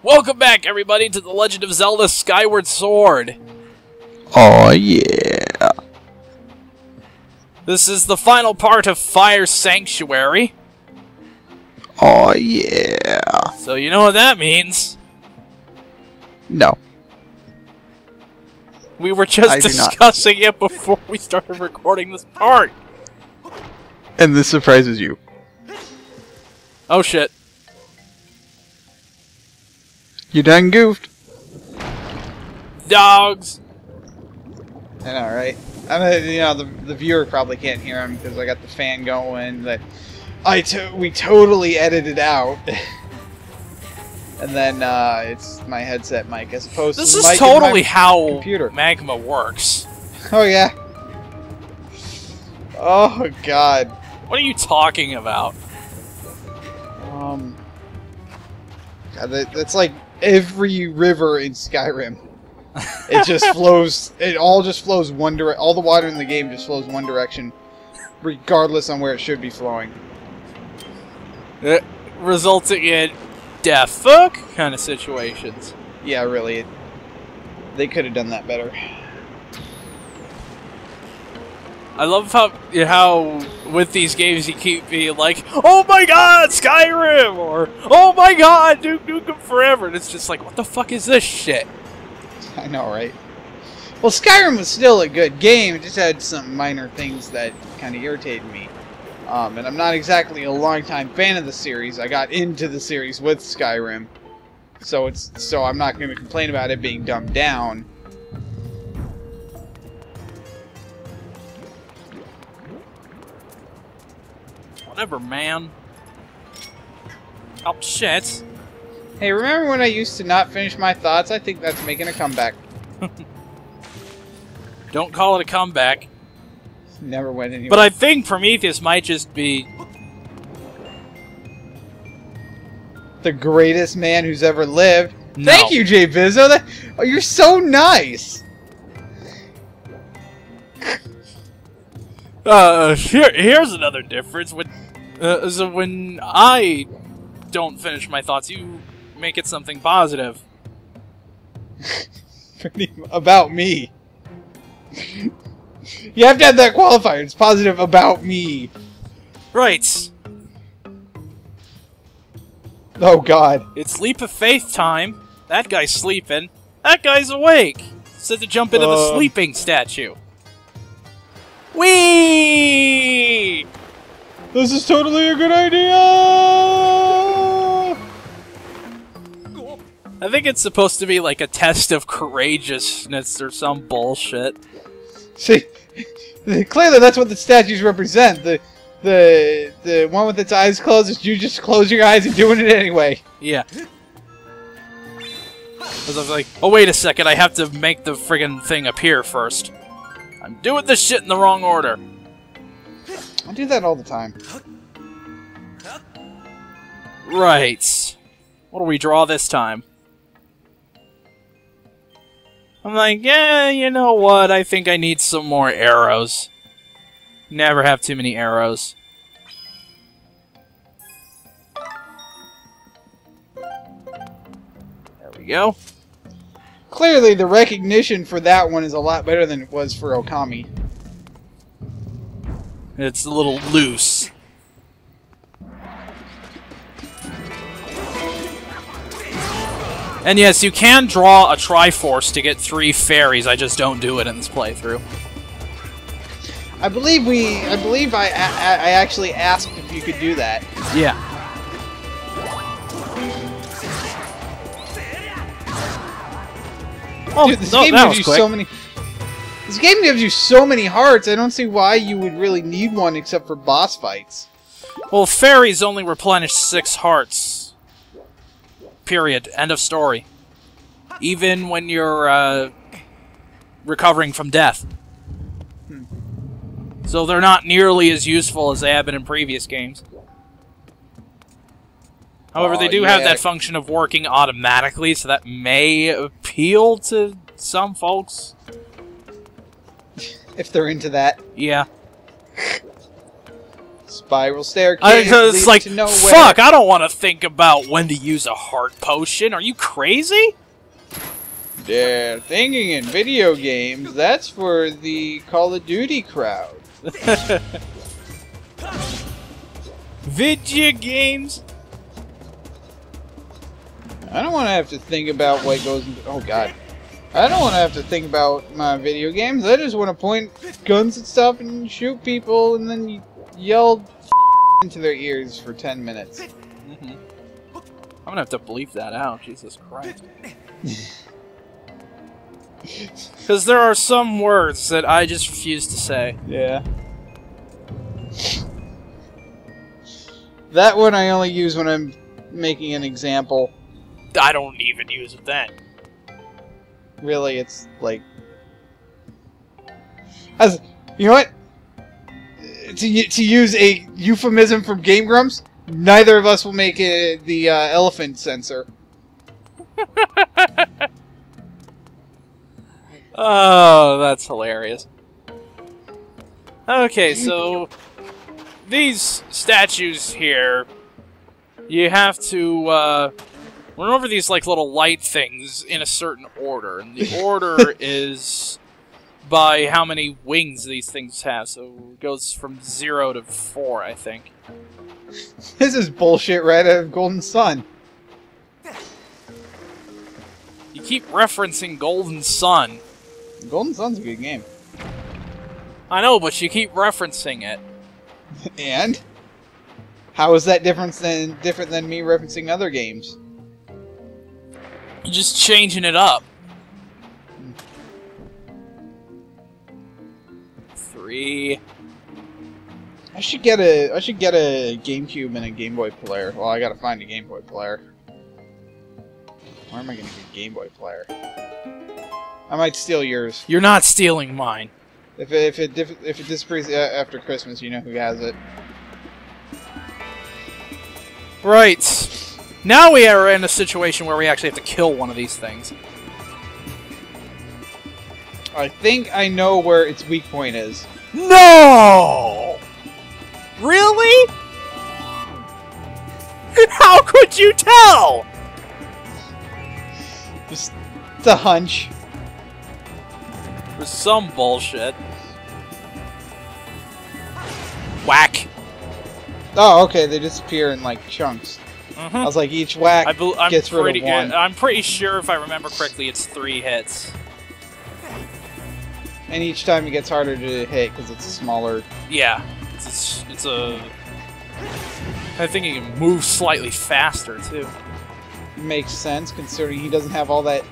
Welcome back, everybody, to The Legend of Zelda Skyward Sword. Oh yeah. This is the final part of Fire Sanctuary. Oh yeah. So you know what that means. No. We were just discussing it before we started recording this part. And this surprises you. Oh shit. You done goofed. Dogs. I know, right? The viewer probably can't hear him because I got the fan going. That we totally edited out, and then it's my headset mic as opposed to the mic. This is totally how computer. Magma works. Oh yeah. Oh god. What are you talking about? God, that's like every river in Skyrim. It just flows. It all just flows one direction. All the water in the game just flows one direction, regardless on where it should be flowing. Resulting in death fuck kind of situations. Yeah, really. They could have done that better. I love how with these games you keep being like, oh my god, Skyrim! Or, oh my god, Duke Nukem Forever! And it's just like, what the fuck is this shit? I know, right? Well, Skyrim was still a good game. It just had some minor things that kind of irritated me. And I'm not exactly a longtime fan of the series. I got into the series with Skyrim. So I'm not going to complain about it being dumbed down. Whatever, man. Oh, shit. Hey, remember when I used to not finish my thoughts? I think that's making a comeback. Don't call it a comeback. Never went anywhere. But I think Prometheus might just be the greatest man who's ever lived. No. Thank you, Jay Bizzo. Oh, you're so nice. Here's another difference. So when I don't finish my thoughts, you make it something positive. About me. You have to have that qualifier. It's positive about me. Right. Oh god. It's leap of faith time. That guy's sleeping. That guy's awake. Said to jump into the sleeping statue. Whee! This is totally a good idea! I think it's supposed to be like a test of courageousness or some bullshit. See, clearly that's what the statues represent. The one with its eyes closed is you just close your eyes and doing it anyway. Yeah. Because I was like, oh wait a second, I have to make the friggin' thing appear first. I'm doing this shit in the wrong order. I do that all the time. Right. What do we draw this time? I'm like, yeah, you know what? I think I need some more arrows. Never have too many arrows. There we go. Clearly, the recognition for that one is a lot better than it was for Okami. It's a little loose. And yes, you can draw a Triforce to get 3 fairies. I just don't do it in this playthrough. I believe I actually asked if you could do that. Yeah. Oh, dude, this game gives you so many. This game gives you so many hearts. I don't see why you would really need one except for boss fights. Well, fairies only replenish 6 hearts. Period. End of story. Even when you're recovering from death. So they're not nearly as useful as they have been in previous games. However, they do have that function of working automatically, so that may appeal to some folks. If they're into that. Yeah. Spiral staircase It's leads like, to nowhere. fuck, I don't want to think about when to use a heart potion. Are you crazy? Yeah, thinking in video games, that's for the Call of Duty crowd. Video games? I don't want to have to think about what goes into... Oh, God. I don't want to have to think about my video games. I just want to point guns at stuff and shoot people and then yell into their ears for 10 minutes. Mm-hmm. I'm gonna have to bleep that out, Jesus Christ. Because there are some words that I just refuse to say. Yeah. That one I only use when I'm making an example. I don't even use it then. Really, it's like... As, you know what? To use a euphemism from Game Grumps, neither of us will make it the elephant sensor. Oh, that's hilarious. Okay, so these statues here, you have to run over these like little light things in a certain order, and the order is by how many wings these things have. So it goes from 0 to 4, I think. This is bullshit right out of Golden Sun. You keep referencing Golden Sun. Golden Sun's a good game. I know, but you keep referencing it. And? How is that different than me referencing other games? You're just changing it up. 3. I should get a GameCube and a Game Boy player. Well, I gotta find a Game Boy player. Where am I gonna get a Game Boy player? I might steal yours. You're not stealing mine. If it disappears after Christmas, you know who has it. Right. Now we are in a situation where we actually have to kill one of these things. I think I know where its weak point is. No! Really? How could you tell? Just, it's a hunch. For some bullshit. Whack. Oh, okay, they disappear in, like, chunks. Mm-hmm. I was like, each whack gets rid of one. I'm pretty sure, if I remember correctly, it's 3 hits. And each time it gets harder to hit, because it's a smaller... Yeah. It's a... I think he can move slightly faster, too. Makes sense, considering he doesn't have all that...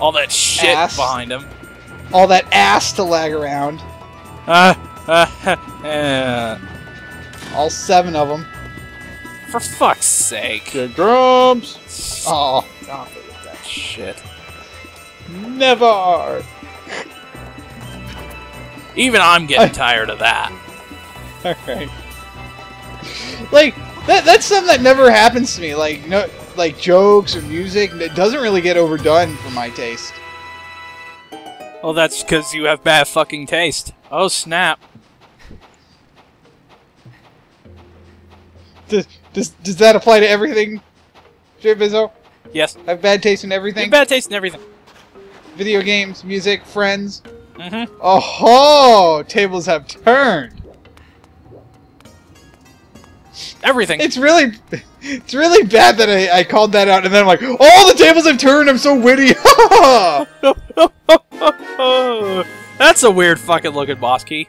All that shit ass behind him. All that ass to lag around. All 7 of them. For fuck's sake. Good drums! Oh. Stop it with that shit. Never! Even I'm getting tired of that. Alright. Like, that's something that never happens to me. Like, no, like jokes or music, it doesn't really get overdone for my taste. Well, that's because you have bad fucking taste. Oh, snap. Does that apply to everything, Jay Bizzo? Yes. I have bad taste in You everything? have bad taste in everything. Video games, music, friends. Mm-hmm. Oh, tables have turned. Everything. It's really bad that I called that out, and then I'm like, oh, the tables have turned. I'm so witty. That's a weird fucking looking boss key.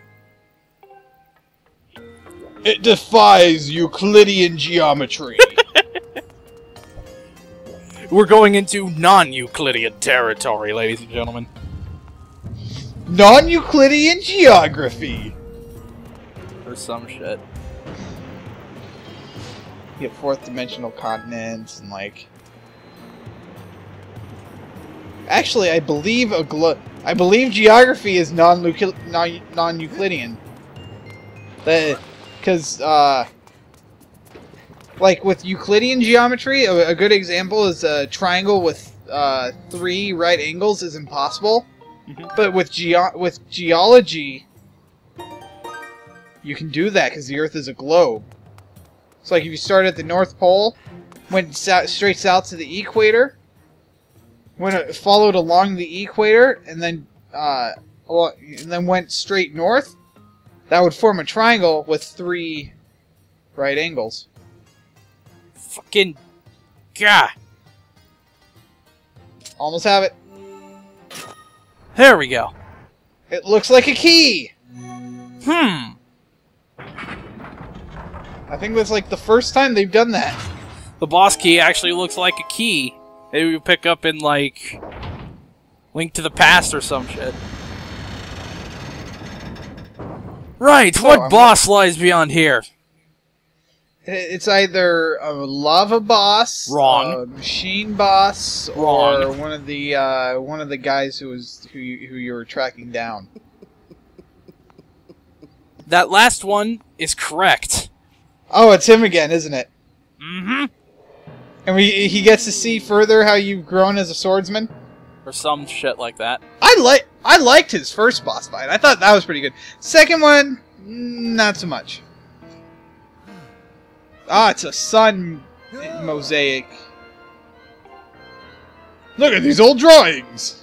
It defies Euclidean geometry. We're going into non-Euclidean territory, ladies and gentlemen. Non-Euclidean geography. Or some shit. You get 4th dimensional continents and like. Actually, I believe geography is non-Euclidean. Because like with Euclidean geometry, a good example is a triangle with 3 right angles is impossible. Mm-hmm. But with geology, You can do that because the Earth is a globe. So like if you start at the North Pole, went straight south to the equator, followed along the equator, and then went straight north, that would form a triangle with 3 right angles. Fucking... God. Almost have it. There we go. It looks like a key! Hmm. I think that's like the first time they've done that. The boss key actually looks like a key. Maybe we pick up in, like, Link to the Past or some shit. Right, So, what boss lies beyond here? It's either a lava boss, Wrong. a machine boss, Wrong. or one of the guys who you were tracking down. That last one is correct. Oh, it's him again, isn't it? Mm-hmm. And he gets to see further how you've grown as a swordsman. Or some shit like that. I liked his first boss fight. I thought that was pretty good. Second one, not so much. Ah, it's a sun mosaic. Look at these old drawings.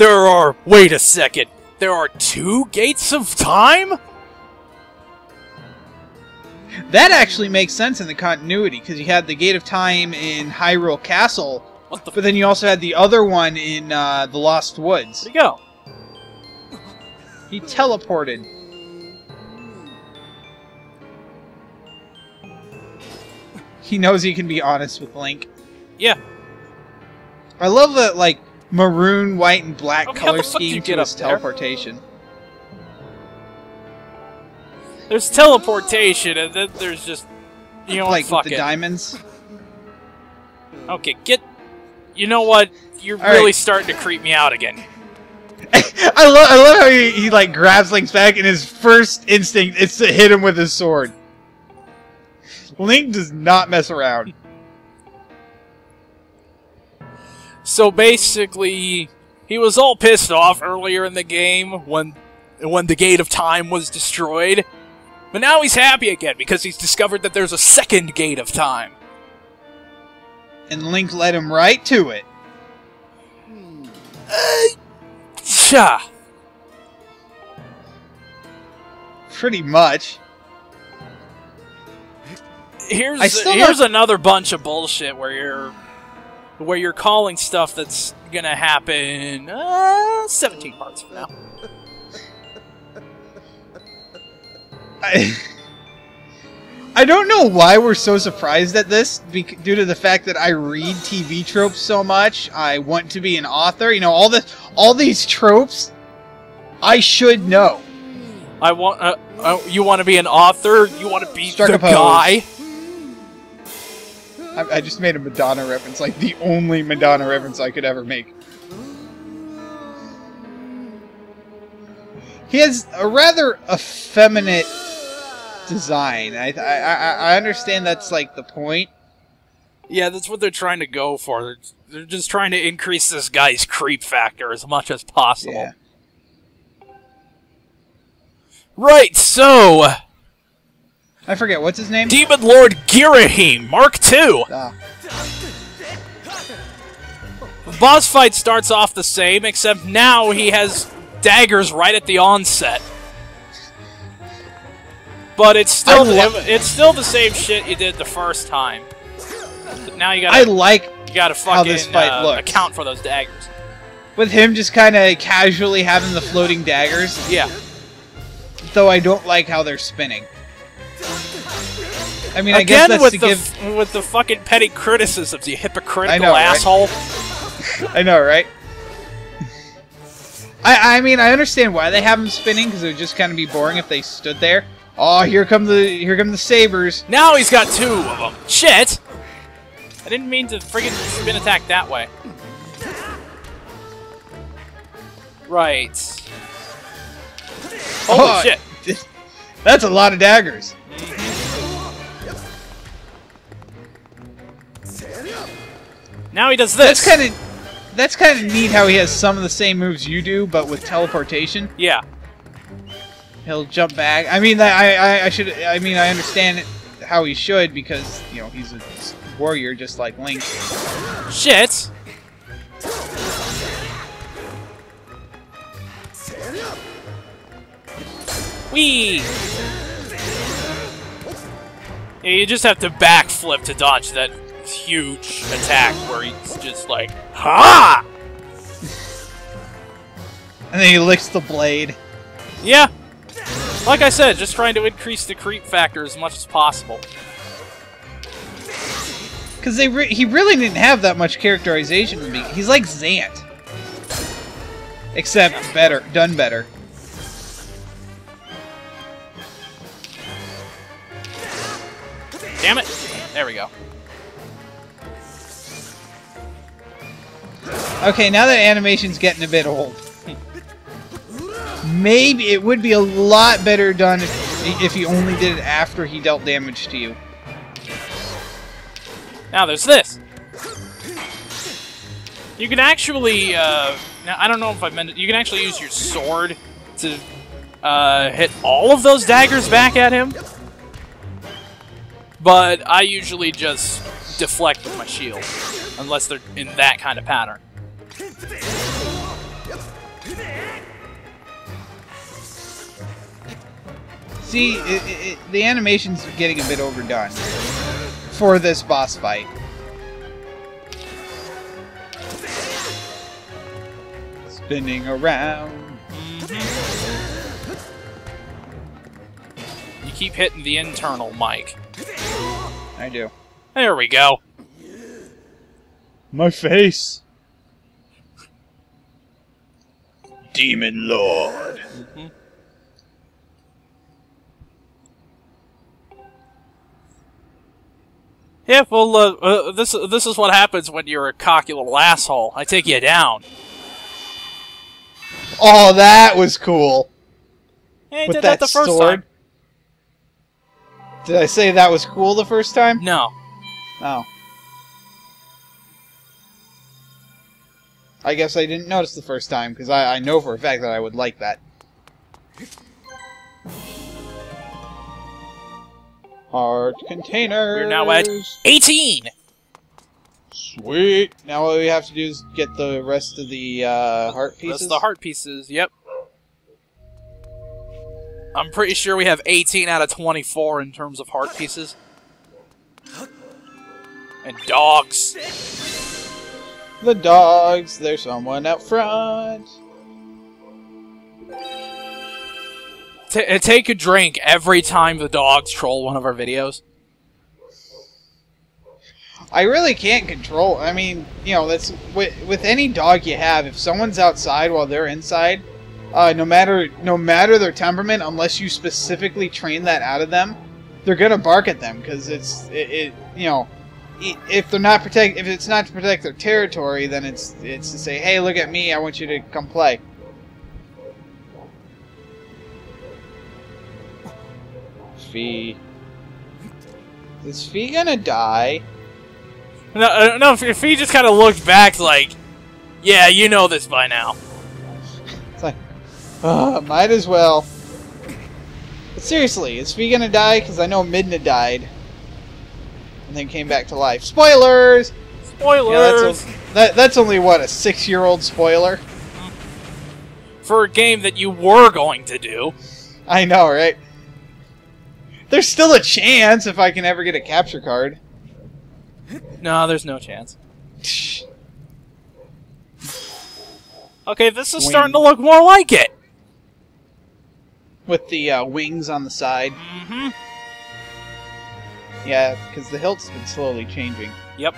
Wait a second. There are 2 gates of time? That actually makes sense in the continuity, because you had the Gate of Time in Hyrule Castle, but then you also had the other one in the Lost Woods. There you go. He teleported. He knows he can be honest with Link. Yeah. I love that, like, maroon, white, and black Okay, how color the fuck did you scheme get to up his there? teleportation. There's teleportation, and then there's just... You know what, Like fuck with the it. diamonds. Okay, get... You know what? You're All really right. starting to creep me out again. I love how he like grabs Link's back and his first instinct is to hit him with his sword. Link does not mess around. So basically, he was all pissed off earlier in the game when the Gate of Time was destroyed. But now he's happy again because he's discovered that there's a second Gate of Time. And Link led him right to it. Cha. Pretty much. Here's another bunch of bullshit where you're calling stuff that's gonna happen 17 parts from now. I don't know why we're so surprised at this, due to the fact that I read TV tropes so much. I want to be an author. You know, all these tropes, I should know. You want to be an author? You want to be Struck the a pose. guy? I just made a Madonna reference, like the only Madonna reference I could ever make. He has a rather effeminate design. I understand that's like the point. Yeah, that's what they're trying to go for. They're just trying to increase this guy's creep factor as much as possible. Yeah. Right, so... I forget, what's his name? Demon Lord Girahim, Mark II. Ah. The boss fight starts off the same, except now he has daggers right at the onset. But it's still the same shit you did the first time. But now you gotta how this fight looks. account for those daggers. With him just kind of casually having the floating daggers. Yeah. Though I don't like how they're spinning. I mean, I Again, guess that's with the fucking petty criticisms, you hypocritical I know, right? asshole. I know, right? I mean, I understand why they have them spinning, because it would just kind of be boring if they stood there. Oh, here come the sabers. Now he's got 2 of them. Shit! I didn't mean to friggin' spin attack that way. Right. Holy shit. That's a lot of daggers. Now he does this. that's kind of neat how he has some of the same moves you do, but with teleportation. Yeah. He'll jump back. I mean, I mean, I understand how he should because you know he's a warrior just like Link. Shit. Whee! Yeah, you just have to backflip to dodge that huge attack where he's just like, ha! And then he licks the blade. Yeah. Like I said, just trying to increase the creep factor as much as possible. Because he really didn't have that much characterization to me. He's like Zant. Except better. Done better. Damn it! There we go. Okay, now that animation's getting a bit old. Maybe it would be a lot better done if he only did it after he dealt damage to you. Now there's this. You can actually, now I don't know if I meant it, you can actually use your sword to hit all of those daggers back at him. But I usually just deflect with my shield, unless they're in that kind of pattern. See, the animation's getting a bit overdone for this boss fight. Spinning around. You keep hitting the internal mic. I do. There we go. My face. Demon Lord. Yeah, well, this is what happens when you're a cocky little asshole. I take you down. Oh, that was cool. Yeah, you With did that the first sword. time. Did I say that was cool the first time? No. Oh. I guess I didn't notice the first time, because I know for a fact that I would like that. Heart containers. We're now at 18! Sweet. Now all we have to do is get the rest of the heart pieces. That's the heart pieces, yep. I'm pretty sure we have 18 out of 24 in terms of heart pieces. And dogs. The dogs. There's someone out front. Take a drink every time the dogs troll one of our videos. I really can't control. I mean, you know, that's with any dog you have. If someone's outside while they're inside, no matter their temperament, unless you specifically train that out of them, they're gonna bark at them because you know, if it's not to protect their territory, then it's to say, hey, look at me, I want you to come play. Fee. Is Fee gonna die? No, if he just kind of looked back like, yeah, you know this by now. It's like, might as well. But seriously, is Fee gonna die? Because I know Midna died. And then came back to life. Spoilers! Spoilers! Yeah, that's only, what, a 6-year-old spoiler? For a game that you were going to do. I know, right? There's still a chance if I can ever get a capture card. No, there's no chance. Okay, this is starting to look more like it. With the wings on the side. Mm-hmm. Yeah, because the hilt's been slowly changing. Yep.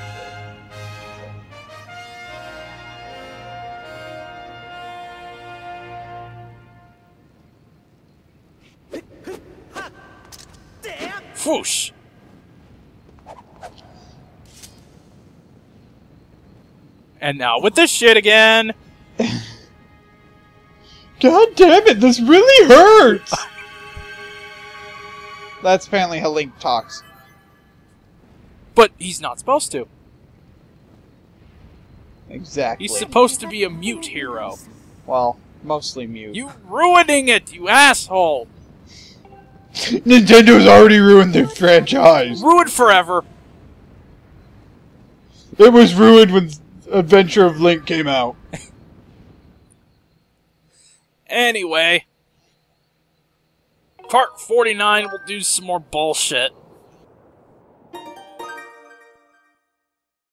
Whoosh. And now with this shit again. God damn it, this really hurts! That's apparently how Link talks. But he's not supposed to. Exactly. He's supposed to be a mute hero. Well, mostly mute. You ruining it, you asshole! Nintendo's already ruined their franchise. Ruined forever. It was ruined when Adventure of Link came out. Anyway. Part 49 will do some more bullshit.